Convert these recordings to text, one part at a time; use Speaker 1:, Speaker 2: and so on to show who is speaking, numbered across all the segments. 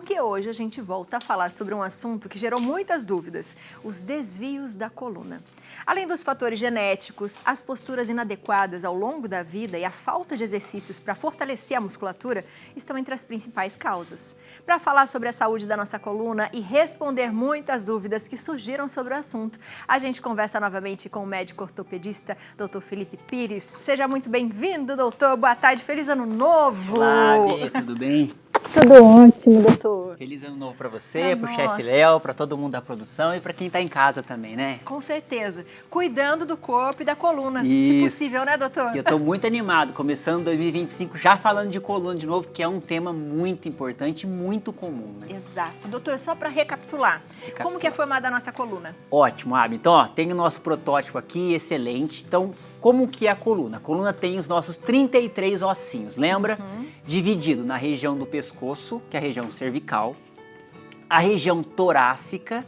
Speaker 1: porque hoje a gente volta a falar sobre um assunto que gerou muitas dúvidas, os desvios da coluna. Além dos fatores genéticos, as posturas inadequadas ao longo da vida e a falta de exercícios para fortalecer a musculatura estão entre as principais causas. Para falar sobre a saúde da nossa coluna e responder muitas dúvidas que surgiram sobre o assunto, a gente conversa novamente com o médico ortopedista, Dr. Felipe Pires. Seja muito bem-vindo, doutor. Boa tarde, feliz ano novo!
Speaker 2: Olá, Bia, tudo bem?
Speaker 1: Tudo ótimo, doutor.
Speaker 2: Feliz ano novo para você, para o chefe Léo, para todo mundo da produção e para quem está em casa também, né?
Speaker 1: Com certeza. Cuidando do corpo e da coluna, se
Speaker 2: Isso.
Speaker 1: possível, né, doutor?
Speaker 2: E eu estou muito animado, começando 2025 já falando de coluna de novo, que é um tema muito importante e muito comum, né?
Speaker 1: Exato. Doutor, só para recapitular, como que é formada a nossa coluna?
Speaker 2: Ótimo, Abi. Então, ó, tem o nosso protótipo aqui, excelente. Então, como que é a coluna? A coluna tem os nossos 33 ossinhos, lembra? Dividido na região do pescoço, que é a região cervical, a região torácica,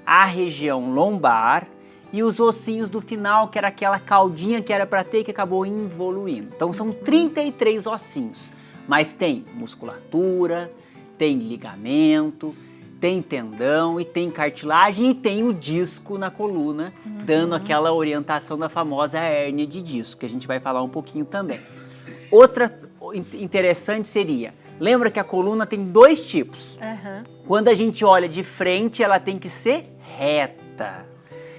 Speaker 2: a região lombar e os ossinhos do final, que era aquela caudinha que era para ter que acabou evoluindo. Então, são 33 ossinhos, mas tem musculatura, tem ligamento, tem tendão e tem cartilagem e tem o disco na coluna, dando aquela orientação da famosa hérnia de disco, que a gente vai falar um pouquinho também. Outra interessante seria, lembra que a coluna tem dois tipos. Quando a gente olha de frente, ela tem que ser reta.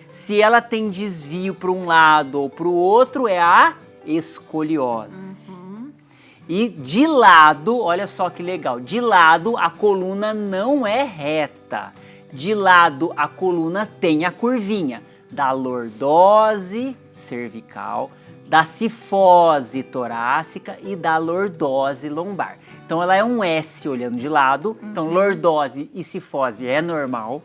Speaker 2: Se ela tem desvio para um lado ou para o outro, é a escoliose. E de lado, olha só que legal, de lado a coluna não é reta. De lado a coluna tem a curvinha da lordose cervical, da cifose torácica e da lordose lombar. Então ela é um S olhando de lado, então lordose e cifose é normal.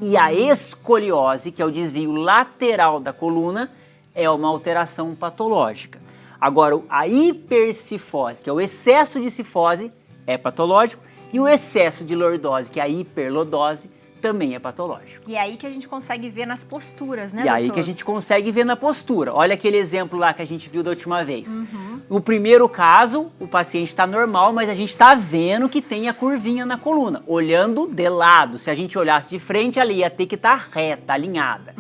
Speaker 2: E a escoliose, que é o desvio lateral da coluna, é uma alteração patológica. Agora, a hipercifose, que é o excesso de cifose, é patológico, e o excesso de lordose, que é a hiperlordose, também é patológico.
Speaker 1: E é aí que a gente consegue ver nas posturas, né,
Speaker 2: E
Speaker 1: doutor?
Speaker 2: aí que a gente consegue ver na postura. Olha aquele exemplo lá que a gente viu da última vez. No primeiro caso, o paciente está normal, mas a gente está vendo que tem a curvinha na coluna, olhando de lado. Se a gente olhasse de frente, ela ia ter que estar reta, alinhada.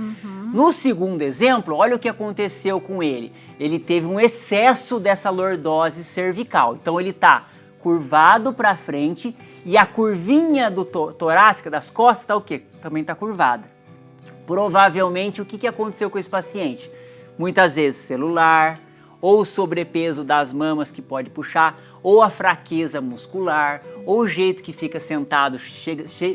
Speaker 2: No segundo exemplo, olha o que aconteceu com ele. Ele teve um excesso dessa lordose cervical. Então ele está curvado para frente e a curvinha do torácica das costas está o quê? Também está curvada. Provavelmente o que aconteceu com esse paciente? Muitas vezes celular, ou sobrepeso das mamas que pode puxar, ou a fraqueza muscular, ou o jeito que fica sentado,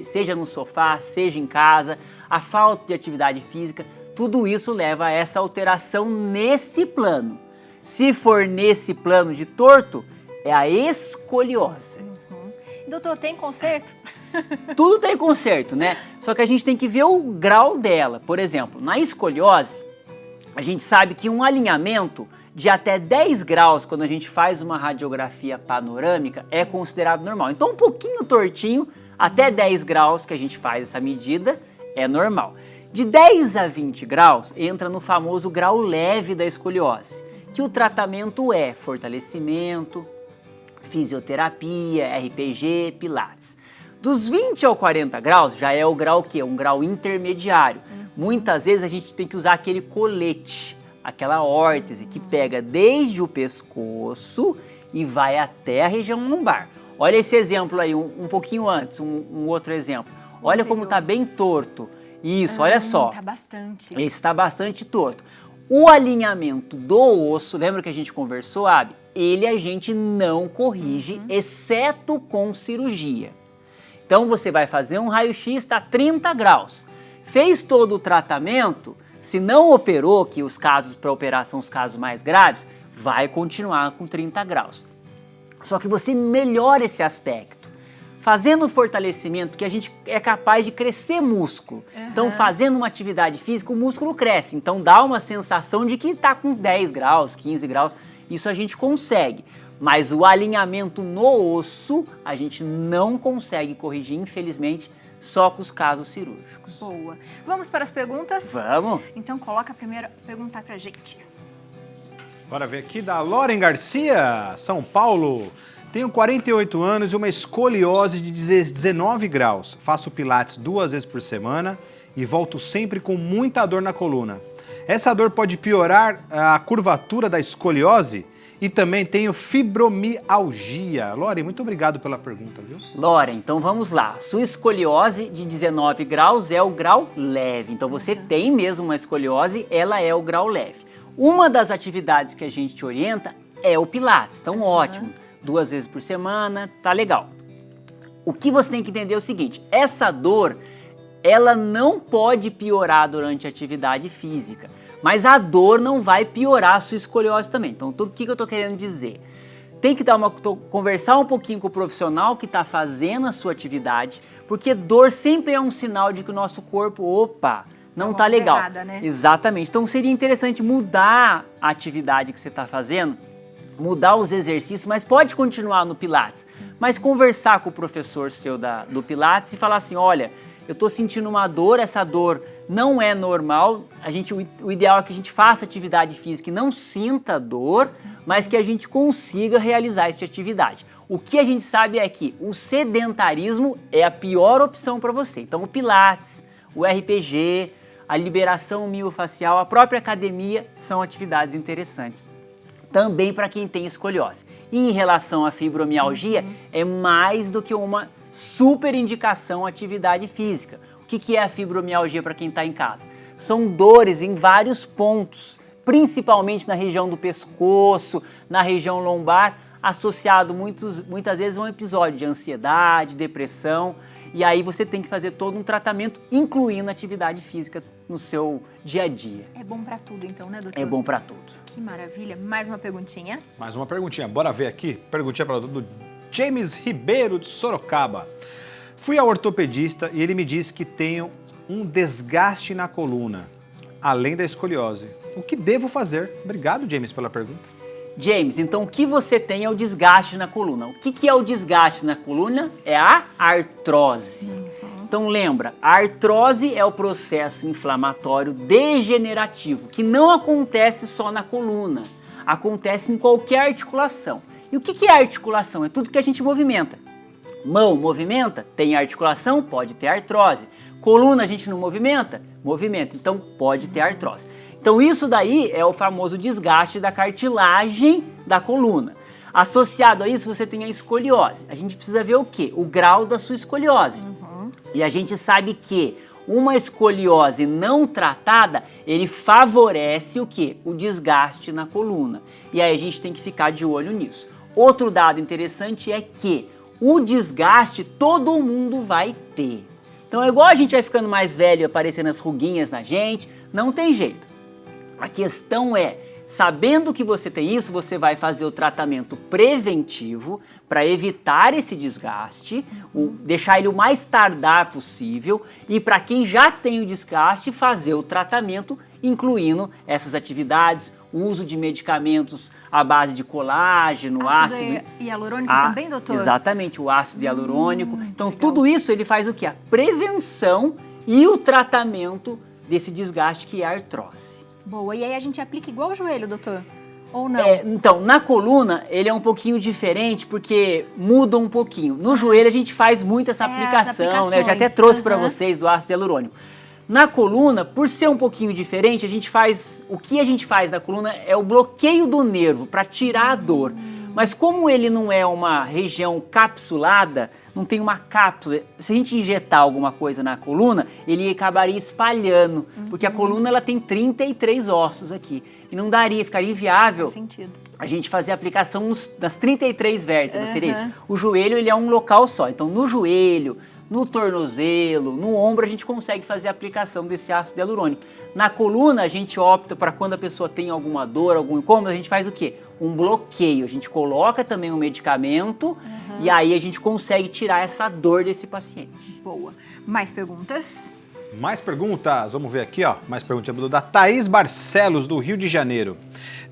Speaker 2: seja no sofá, seja em casa, a falta de atividade física, tudo isso leva a essa alteração nesse plano. Se for nesse plano de torto, é a escoliose.
Speaker 1: Doutor, tem conserto?
Speaker 2: Tudo tem conserto, né? Só que a gente tem que ver o grau dela. Por exemplo, na escoliose, a gente sabe que um alinhamento de até 10 graus, quando a gente faz uma radiografia panorâmica, é considerado normal. Então, um pouquinho tortinho, até 10 graus que a gente faz essa medida, é normal. De 10 a 20 graus, entra no famoso grau leve da escoliose, que o tratamento é fortalecimento, fisioterapia, RPG, pilates. Dos 20 ao 40 graus já é o grau que? Um grau intermediário. Muitas vezes a gente tem que usar aquele colete, aquela órtese que pega desde o pescoço e vai até a região lombar. Olha esse exemplo aí, um pouquinho antes, um outro exemplo. Olha como está bem torto. Isso, olha só.
Speaker 1: Tá bastante.
Speaker 2: Esse está bastante torto. O alinhamento do osso, lembra que a gente conversou, Abi? Ele a gente não corrige, exceto com cirurgia. Então você vai fazer um raio-x, está 30 graus. Fez todo o tratamento, se não operou, que os casos para operar são os casos mais graves, vai continuar com 30 graus. Só que você melhora esse aspecto. Fazendo o fortalecimento, que a gente é capaz de crescer músculo. Então, fazendo uma atividade física, o músculo cresce. Então, dá uma sensação de que está com 10 graus, 15 graus. Isso a gente consegue. Mas o alinhamento no osso, a gente não consegue corrigir, infelizmente, só com os casos cirúrgicos.
Speaker 1: Boa. Vamos para as perguntas?
Speaker 2: Vamos.
Speaker 1: Então, coloca a primeira pergunta pra gente.
Speaker 3: Bora ver aqui da Loren Garcia, São Paulo. Tenho 48 anos e uma escoliose de 19 graus. Faço pilates 2 vezes por semana e volto sempre com muita dor na coluna. Essa dor pode piorar a curvatura da escoliose? E também tenho fibromialgia. Lore, muito obrigado pela pergunta, viu?
Speaker 2: Lore, então vamos lá. Sua escoliose de 19 graus é o grau leve. Então você tem mesmo uma escoliose, ela é o grau leve. Uma das atividades que a gente te orienta é o Pilates. Então ótimo, 2 vezes por semana, tá legal. O que você tem que entender é o seguinte, essa dor, ela não pode piorar durante a atividade física. Mas a dor não vai piorar a sua escoliose também. Então, o que eu estou querendo dizer? Tem que conversar um pouquinho com o profissional que está fazendo a sua atividade, porque dor sempre é um sinal de que o nosso corpo, opa, não está legal.
Speaker 1: Errada, né?
Speaker 2: Exatamente. Então, seria interessante mudar a atividade que você está fazendo, mudar os exercícios, mas pode continuar no Pilates. Mas conversar com o professor seu do Pilates e falar assim, olha, eu estou sentindo uma dor, essa dor não é normal, o ideal é que a gente faça atividade física e não sinta dor, mas que a gente consiga realizar essa atividade. O que a gente sabe é que o sedentarismo é a pior opção para você. Então o Pilates, o RPG, a liberação miofascial, a própria academia são atividades interessantes. Também para quem tem escoliose. E em relação à fibromialgia, é mais do que uma super indicação atividade física. O que é a fibromialgia para quem está em casa? São dores em vários pontos, principalmente na região do pescoço, na região lombar, associado muitas vezes a um episódio de ansiedade, depressão, e aí você tem que fazer todo um tratamento, incluindo atividade física no seu dia a dia.
Speaker 1: É bom para tudo então, né, doutor?
Speaker 2: É bom para tudo.
Speaker 1: Que maravilha. Mais uma perguntinha?
Speaker 3: Mais uma perguntinha, bora ver aqui. Perguntinha para o do James Ribeiro de Sorocaba. Fui ao ortopedista e ele me disse que tenho um desgaste na coluna, além da escoliose. O que devo fazer? Obrigado, James, pela pergunta.
Speaker 2: James, então o que você tem é o desgaste na coluna. O que é o desgaste na coluna? É a artrose. Então lembra, a artrose é o processo inflamatório degenerativo, que não acontece só na coluna, acontece em qualquer articulação. E o que é articulação? É tudo que a gente movimenta. Mão movimenta, tem articulação, pode ter artrose. Coluna a gente não movimenta? Movimenta, então pode ter artrose. Então isso daí é o famoso desgaste da cartilagem da coluna. Associado a isso você tem a escoliose. A gente precisa ver o quê? O grau da sua escoliose. E a gente sabe que uma escoliose não tratada, ele favorece o quê? O desgaste na coluna. E aí a gente tem que ficar de olho nisso. Outro dado interessante é que o desgaste todo mundo vai ter. Então é igual a gente vai ficando mais velho, aparecendo as ruguinhas na gente, não tem jeito. A questão é, sabendo que você tem isso, você vai fazer o tratamento preventivo para evitar esse desgaste, deixar ele o mais tardar possível e para quem já tem o desgaste, fazer o tratamento incluindo essas atividades, o uso de medicamentos à base de colágeno, ácido
Speaker 1: hialurônico também, doutor?
Speaker 2: Exatamente, o ácido hialurônico. Então tudo isso ele faz o quê? A prevenção e o tratamento desse desgaste que é a artrose.
Speaker 1: Boa, e aí a gente aplica igual o joelho, doutor? Ou não?
Speaker 2: Então, na coluna, ele é um pouquinho diferente, porque muda um pouquinho. No joelho, a gente faz muito essa aplicação, né? Eu já até trouxe para vocês do ácido hialurônico. Na coluna, por ser um pouquinho diferente, o que a gente faz na coluna é o bloqueio do nervo, para tirar a dor. Mas como ele não é uma região capsulada, não tem uma cápsula, se a gente injetar alguma coisa na coluna, ele acabaria espalhando, porque a coluna ela tem 33 ossos aqui, e não daria, ficaria inviável a gente fazer a aplicação nas 33 vértebras, seria isso. O joelho ele é um local só, então no joelho, no tornozelo, no ombro, a gente consegue fazer a aplicação desse ácido hialurônico. Na coluna, a gente opta para quando a pessoa tem alguma dor, algum incômodo, a gente faz o quê? Um bloqueio. A gente coloca também um medicamento e aí a gente consegue tirar essa dor desse paciente.
Speaker 1: Boa. Mais perguntas?
Speaker 3: Mais perguntas, vamos ver aqui, ó. Mais perguntas da Thaís Barcelos, do Rio de Janeiro.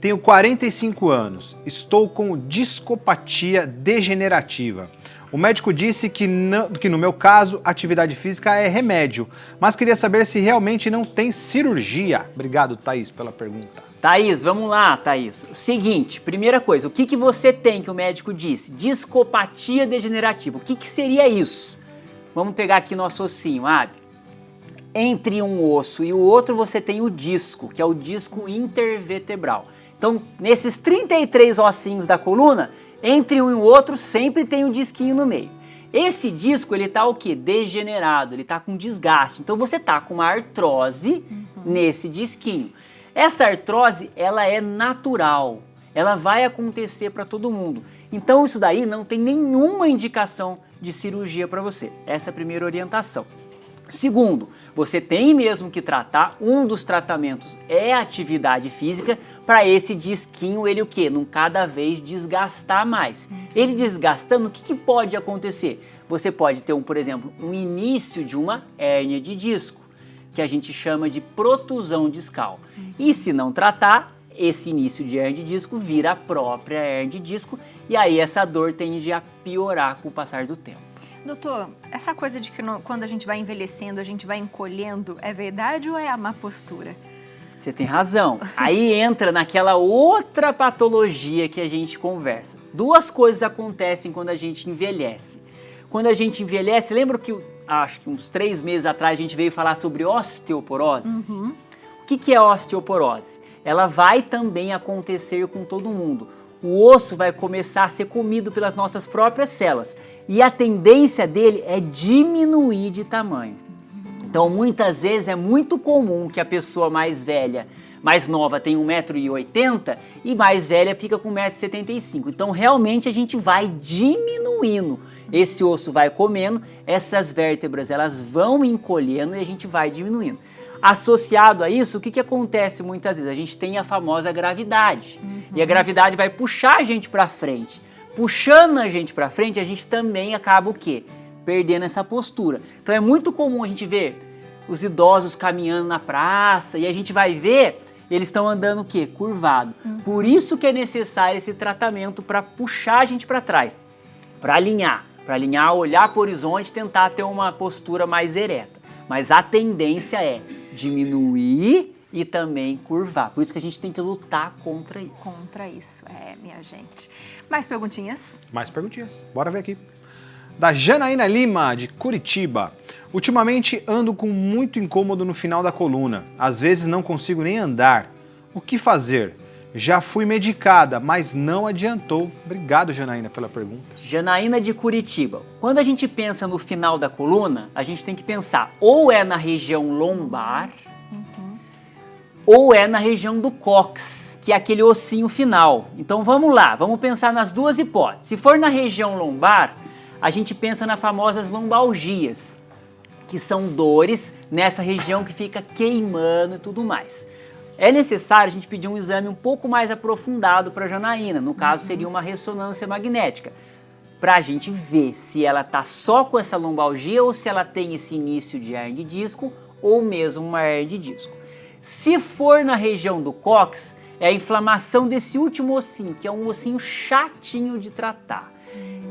Speaker 3: Tenho 45 anos, estou com discopatia degenerativa. O médico disse que no meu caso, atividade física é remédio, mas queria saber se realmente não tem cirurgia. Obrigado, Thaís, pela pergunta.
Speaker 2: Thaís, vamos lá, Thaís. Seguinte, primeira coisa, o que você tem que o médico disse? Discopatia degenerativa. O que seria isso? Vamos pegar aqui nosso ossinho, Abi. Entre um osso e o outro você tem o disco, que é o disco intervertebral. Então, nesses 33 ossinhos da coluna, entre um e o outro sempre tem um disquinho no meio. Esse disco, ele tá o quê? Degenerado, ele tá com desgaste. Então, você tá com uma artrose nesse disquinho. Essa artrose, ela é natural, ela vai acontecer para todo mundo. Então isso daí não tem nenhuma indicação de cirurgia para você. Essa é a primeira orientação. Segundo, você tem mesmo que tratar, um dos tratamentos é a atividade física para esse disquinho, ele o quê? Não cada vez desgastar mais. Ele desgastando, o que pode acontecer? Você pode ter, por exemplo, um início de uma hérnia de disco, que a gente chama de protusão discal. E se não tratar, esse início de hérnia de disco vira a própria hérnia de disco e aí essa dor tende a piorar com o passar do tempo.
Speaker 1: Doutor, essa coisa de que quando a gente vai envelhecendo, a gente vai encolhendo, é verdade ou é a má postura?
Speaker 2: Você tem razão. Aí entra naquela outra patologia que a gente conversa. Duas coisas acontecem quando a gente envelhece. Quando a gente envelhece, lembra que acho que uns 3 meses atrás a gente veio falar sobre osteoporose? O que é osteoporose? Ela vai também acontecer com todo mundo. O osso vai começar a ser comido pelas nossas próprias células e a tendência dele é diminuir de tamanho. Então, muitas vezes é muito comum que a pessoa mais velha, mais nova, tenha 1,80 m e mais velha fica com 1,75 m. Então, realmente a gente vai diminuindo. Esse osso vai comendo, essas vértebras elas vão encolhendo e a gente vai diminuindo. Associado a isso, o que acontece muitas vezes? A gente tem a famosa gravidade. E a gravidade vai puxar a gente para frente. Puxando a gente para frente, a gente também acaba o quê? Perdendo essa postura. Então é muito comum a gente ver os idosos caminhando na praça e a gente vai ver, eles estão andando o quê? Curvado. Por isso que é necessário esse tratamento para puxar a gente para trás, para alinhar, olhar para o horizonte e tentar ter uma postura mais ereta. Mas a tendência é diminuir e também curvar. Por isso que a gente tem que lutar contra isso.
Speaker 1: Contra isso, minha gente. Mais perguntinhas?
Speaker 3: Mais perguntinhas. Bora ver aqui. Da Janaína Lima, de Curitiba. Ultimamente ando com muito incômodo no final da coluna. Às vezes não consigo nem andar. O que fazer? Já fui medicada, mas não adiantou. Obrigado, Janaína, pela pergunta.
Speaker 2: Janaína de Curitiba. Quando a gente pensa no final da coluna, a gente tem que pensar ou é na região lombar, ou é na região do cóccix, que é aquele ossinho final. Então vamos lá, vamos pensar nas duas hipóteses. Se for na região lombar, a gente pensa nas famosas lombalgias, que são dores nessa região que fica queimando e tudo mais. É necessário a gente pedir um exame um pouco mais aprofundado para a Janaína, no caso seria uma ressonância magnética, para a gente ver se ela está só com essa lombalgia ou se ela tem esse início de hérnia de disco ou mesmo uma hérnia de disco. Se for na região do cóccix, é a inflamação desse último ossinho, que é um ossinho chatinho de tratar.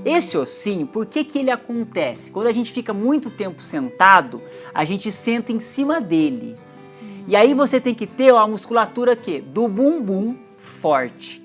Speaker 2: Esse ossinho, por que ele acontece? Quando a gente fica muito tempo sentado, a gente senta em cima dele. E aí você tem que ter a musculatura aqui, do bumbum forte.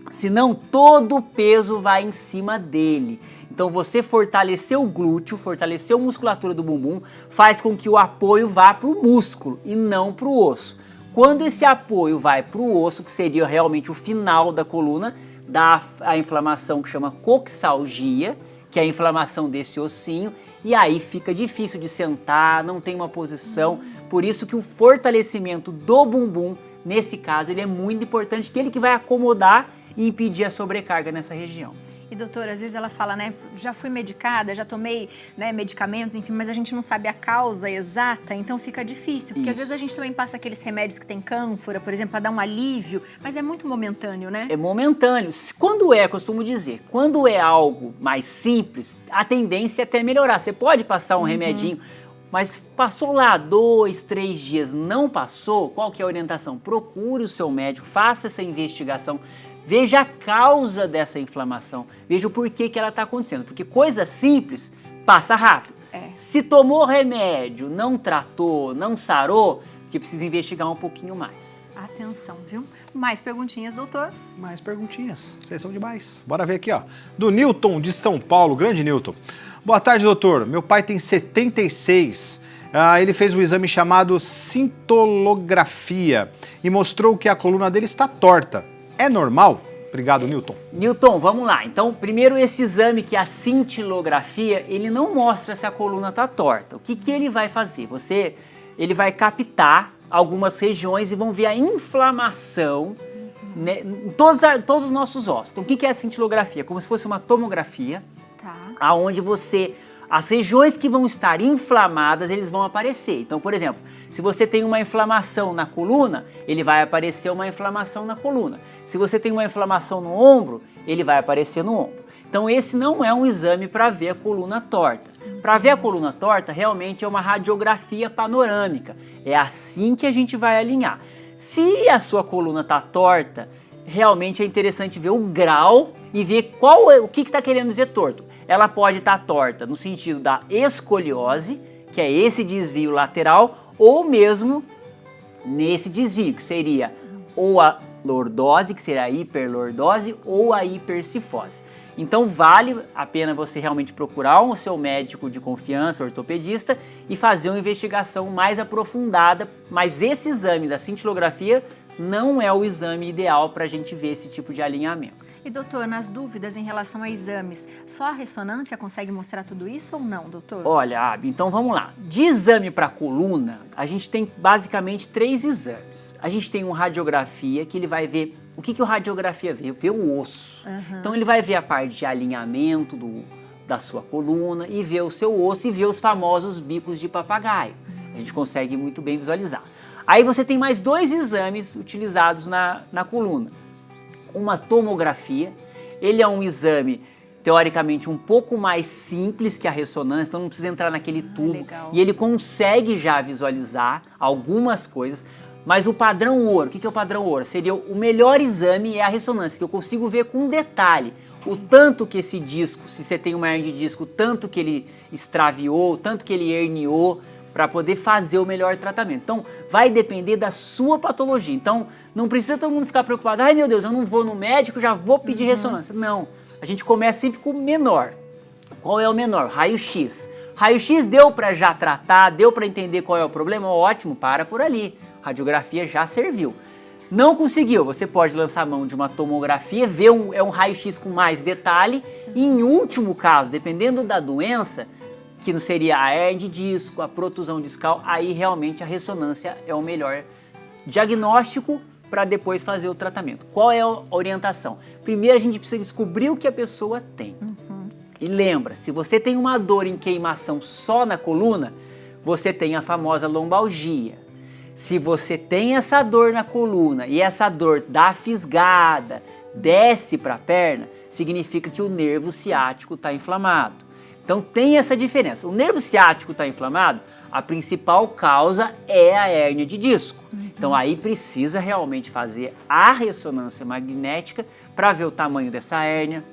Speaker 2: Senão todo o peso vai em cima dele. Então você fortalecer o glúteo, fortalecer a musculatura do bumbum, faz com que o apoio vá para o músculo e não para o osso. Quando esse apoio vai para o osso, que seria realmente o final da coluna, dá a inflamação que chama coxalgia, que é a inflamação desse ossinho, e aí fica difícil de sentar, não tem uma posição. Por isso que o fortalecimento do bumbum, nesse caso, ele é muito importante, que ele que vai acomodar e impedir a sobrecarga nessa região.
Speaker 1: E doutora, às vezes ela fala, né, já fui medicada, já tomei, né, medicamentos, enfim, mas a gente não sabe a causa exata, então fica difícil. Porque às vezes a gente também passa aqueles remédios que tem cânfora, por exemplo, para dar um alívio, mas é muito momentâneo, né?
Speaker 2: É momentâneo. Quando costumo dizer, quando é algo mais simples, a tendência é até melhorar. Você pode passar um remedinho, mas passou lá 2, 3 dias, não passou, qual que é a orientação? Procure o seu médico, faça essa investigação. Veja a causa dessa inflamação, veja o porquê que ela está acontecendo, porque coisa simples passa rápido. Se tomou remédio, não tratou, não sarou, que precisa investigar um pouquinho mais.
Speaker 1: Atenção, viu? Mais perguntinhas, doutor?
Speaker 3: Mais perguntinhas. Vocês são demais. Bora ver aqui, ó. Do Newton, de São Paulo. Grande Newton. Boa tarde, doutor. Meu pai tem 76. Ele fez um exame chamado cintilografia e mostrou que a coluna dele está torta. É normal? Obrigado, Newton.
Speaker 2: Newton, vamos lá. Então, primeiro esse exame que é a cintilografia, ele não mostra se a coluna está torta. O que ele vai fazer? Ele vai captar algumas regiões e vão ver a inflamação, né, em todos os nossos ossos. Então, o que é a cintilografia? Como se fosse uma tomografia, aonde as regiões que vão estar inflamadas, eles vão aparecer. Então, por exemplo, se você tem uma inflamação na coluna, ele vai aparecer uma inflamação na coluna. Se você tem uma inflamação no ombro, ele vai aparecer no ombro. Então, esse não é um exame para ver a coluna torta. Para ver a coluna torta, realmente é uma radiografia panorâmica. É assim que a gente vai alinhar. Se a sua coluna está torta, realmente é interessante ver o grau e ver o que está querendo dizer torto. Ela pode estar torta no sentido da escoliose, que é esse desvio lateral, ou mesmo nesse desvio, que seria ou a lordose, que seria a hiperlordose, ou a hipercifose. Então vale a pena você realmente procurar o seu médico de confiança, ortopedista, e fazer uma investigação mais aprofundada, mas esse exame da cintilografia não é o exame ideal para a gente ver esse tipo de alinhamento.
Speaker 1: E doutor, nas dúvidas em relação a exames, só a ressonância consegue mostrar tudo isso ou não, doutor?
Speaker 2: Olha, Abi, então vamos lá. De exame para coluna, a gente tem basicamente 3 exames. A gente tem uma radiografia que ele vai ver. O que o radiografia vê? Vê o osso. Então ele vai ver a parte de alinhamento da sua coluna e ver o seu osso e ver os famosos bicos de papagaio. A gente consegue muito bem visualizar. Aí você tem mais 2 exames utilizados na coluna. Uma tomografia, ele é um exame teoricamente um pouco mais simples que a ressonância, então não precisa entrar naquele tubo,
Speaker 1: legal.
Speaker 2: E ele consegue já visualizar algumas coisas, mas o padrão ouro, o que é o padrão ouro? Seria o melhor exame é a ressonância, que eu consigo ver com detalhe o tanto que esse disco, se você tem uma hernia de disco, tanto que ele extraviou, tanto que ele herniou, para poder fazer o melhor tratamento. Então, vai depender da sua patologia. Então, não precisa todo mundo ficar preocupado. Ai, meu Deus, eu não vou no médico, já vou pedir ressonância. Não, a gente começa sempre com o menor. Qual é o menor? Raio-X. Raio-X deu para já tratar, deu para entender qual é o problema? Ótimo, para por ali. Radiografia já serviu. Não conseguiu, você pode lançar a mão de uma tomografia, ver um raio-X com mais detalhe. E, em último caso, dependendo da doença, que não seria a hernia de disco, a protusão discal, aí realmente a ressonância é o melhor diagnóstico para depois fazer o tratamento. Qual é a orientação? Primeiro a gente precisa descobrir o que a pessoa tem. E lembra, se você tem uma dor em queimação só na coluna, você tem a famosa lombalgia. Se você tem essa dor na coluna e essa dor dá fisgada, desce para a perna, significa que o nervo ciático está inflamado. Então tem essa diferença. O nervo ciático está inflamado, a principal causa é a hérnia de disco. Então aí precisa realmente fazer a ressonância magnética para ver o tamanho dessa hérnia,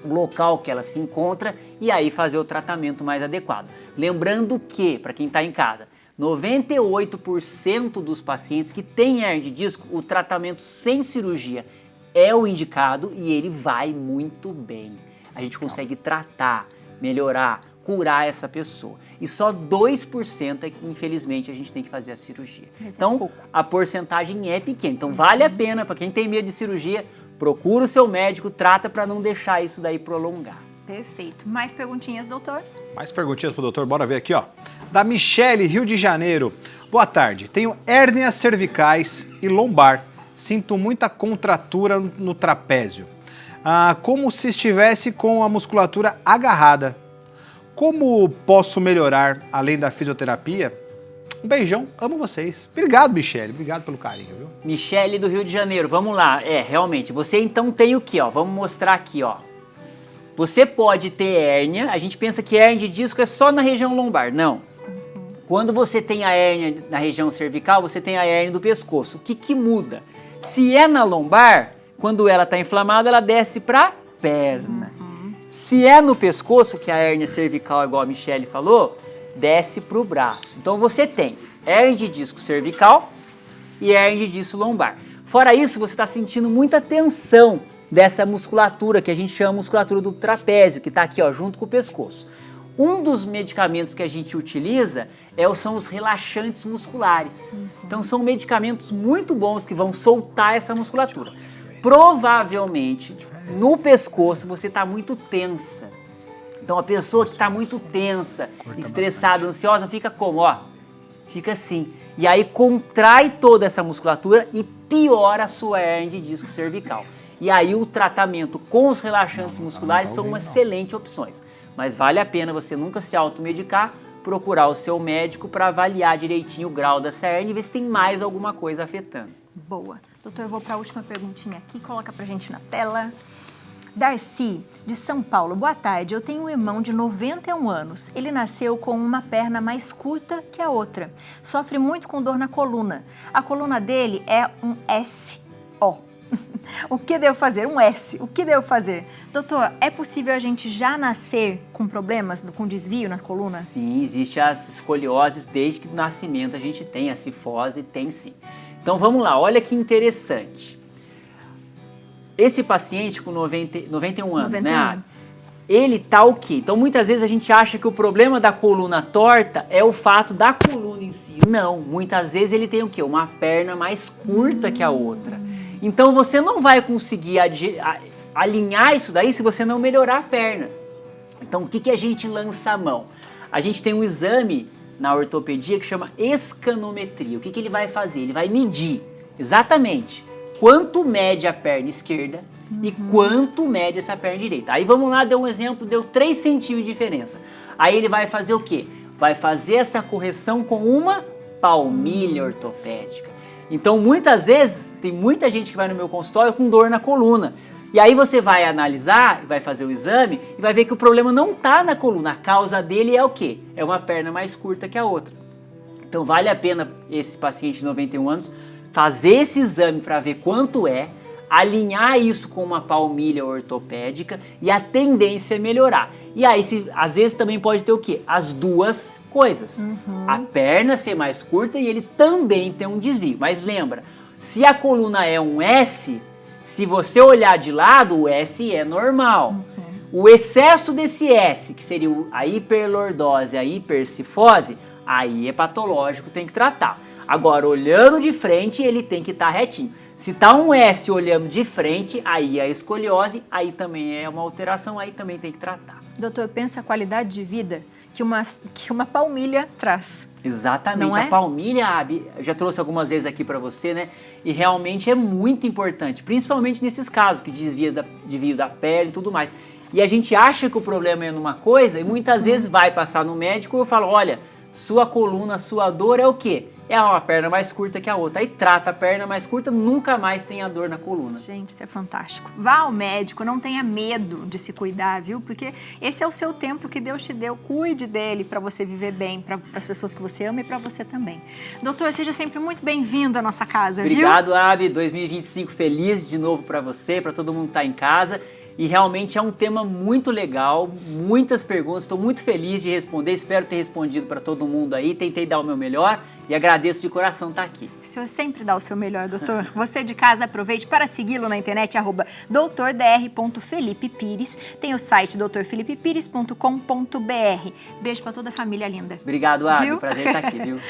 Speaker 2: o local que ela se encontra e aí fazer o tratamento mais adequado. Lembrando que, para quem está em casa, 98% dos pacientes que têm hérnia de disco, o tratamento sem cirurgia é o indicado e ele vai muito bem. A gente consegue tratar, melhorar, curar essa pessoa. E só 2% é que, infelizmente, a gente tem que fazer a cirurgia. Então, a porcentagem é pequena. Então, vale a pena, para quem tem medo de cirurgia, procura o seu médico, trata para não deixar isso daí prolongar.
Speaker 1: Perfeito. Mais perguntinhas, doutor?
Speaker 3: Mais perguntinhas pro doutor, bora ver aqui, ó. Da Michele, Rio de Janeiro. Boa tarde, tenho hérnias cervicais e lombar. Sinto muita contratura no trapézio. Como se estivesse com a musculatura agarrada. Como posso melhorar além da fisioterapia? Um beijão, amo vocês. Obrigado, Michele, obrigado pelo carinho, viu?
Speaker 2: Michele do Rio de Janeiro, vamos lá. Realmente, você então tem o que, ó? Vamos mostrar aqui, ó. Você pode ter hérnia, a gente pensa que hérnia de disco é só na região lombar, não. Quando você tem a hérnia na região cervical, você tem a hérnia do pescoço. O que muda? Se é na lombar, quando ela está inflamada, ela desce para a perna. Se é no pescoço, que é a hérnia cervical, igual a Michele falou, desce para o braço. Então você tem hérnia de disco cervical, e hernia de disco lombar. Fora isso, você está sentindo muita tensão dessa musculatura que a gente chama musculatura do trapézio, que está aqui ó, junto com o pescoço. Um dos medicamentos que a gente utiliza são os relaxantes musculares. Então são medicamentos muito bons que vão soltar essa musculatura. Provavelmente no pescoço você está muito tensa. Então a pessoa que está muito tensa, estressada, ansiosa, fica como? Ó, fica assim. E aí contrai toda essa musculatura e piora a sua hernia de disco cervical. E aí o tratamento com os relaxantes musculares são uma excelente opções. Mas vale a pena você nunca se automedicar, procurar o seu médico para avaliar direitinho o grau dessa hernia e ver se tem mais alguma coisa afetando.
Speaker 1: Boa. Doutor, eu vou para a última perguntinha aqui, coloca pra gente na tela. Darcy, de São Paulo. Boa tarde, eu tenho um irmão de 91 anos. Ele nasceu com uma perna mais curta que a outra. Sofre muito com dor na coluna. A coluna dele é um SO. O que devo fazer? Um S. O que devo fazer? Doutor, é possível a gente já nascer com problemas, com desvio na coluna?
Speaker 2: Sim, existe as escolioses desde que do nascimento a gente tem, a cifose tem sim. Então vamos lá, olha que interessante. Esse paciente com 91 anos, 91. Né? Ele tá o quê? Então muitas vezes a gente acha que o problema da coluna torta é o fato da coluna em si. Não, muitas vezes ele tem o quê? Uma perna mais curta que a outra. Então você não vai conseguir alinhar isso daí se você não melhorar a perna. Então o que a gente lança a mão? A gente tem um exame na ortopedia que chama escanometria. O que ele vai fazer? Ele vai medir exatamente quanto mede a perna esquerda e quanto mede essa perna direita. Aí vamos lá, deu um exemplo, deu 3 centímetros de diferença. Aí ele vai fazer o quê? Vai fazer essa correção com uma palmilha ortopédica. Então muitas vezes, tem muita gente que vai no meu consultório com dor na coluna. E aí você vai analisar, vai fazer o exame e vai ver que o problema não está na coluna. A causa dele é o quê? É uma perna mais curta que a outra. Então vale a pena esse paciente de 91 anos fazer esse exame para ver quanto é, alinhar isso com uma palmilha ortopédica e a tendência é melhorar. E aí, às vezes também pode ter o quê? As duas coisas. A perna ser mais curta e ele também ter um desvio. Mas lembra, se a coluna é um S, se você olhar de lado, o S é normal. O excesso desse S, que seria a hiperlordose, a hipercifose, aí é patológico, tem que tratar. Agora, olhando de frente, ele tem que estar retinho. Se tá um S olhando de frente, aí é a escoliose, aí também é uma alteração, aí também tem que tratar.
Speaker 1: Doutor, pensa a qualidade de vida que uma palmilha traz.
Speaker 2: Exatamente,
Speaker 1: não é?
Speaker 2: A palmilha, Abi, eu já trouxe algumas vezes aqui para você, né? E realmente é muito importante, principalmente nesses casos que desvio da pele e tudo mais. E a gente acha que o problema é numa coisa e muitas vezes vai passar no médico e eu falo, olha, sua coluna, sua dor é o quê? É uma perna mais curta que a outra. Aí trata a perna mais curta, nunca mais tem a dor na coluna.
Speaker 1: Gente, isso é fantástico. Vá ao médico, não tenha medo de se cuidar, viu? Porque esse é o seu tempo que Deus te deu. Cuide dele para você viver bem, para as pessoas que você ama e para você também. Doutor, seja sempre muito bem-vindo à nossa casa, viu?
Speaker 2: Obrigado, Abi. 2025 feliz de novo para você, para todo mundo que tá em casa. E realmente é um tema muito legal, muitas perguntas, estou muito feliz de responder, espero ter respondido para todo mundo aí, tentei dar o meu melhor e agradeço de coração estar aqui.
Speaker 1: O senhor sempre dá o seu melhor, doutor. Você de casa aproveite para segui-lo na internet, @doutordr.felipepires, tem o site doutorfelipepires.com.br. Beijo para toda a família linda.
Speaker 2: Obrigado, Abi,
Speaker 1: Viu?
Speaker 2: prazer estar aqui, viu?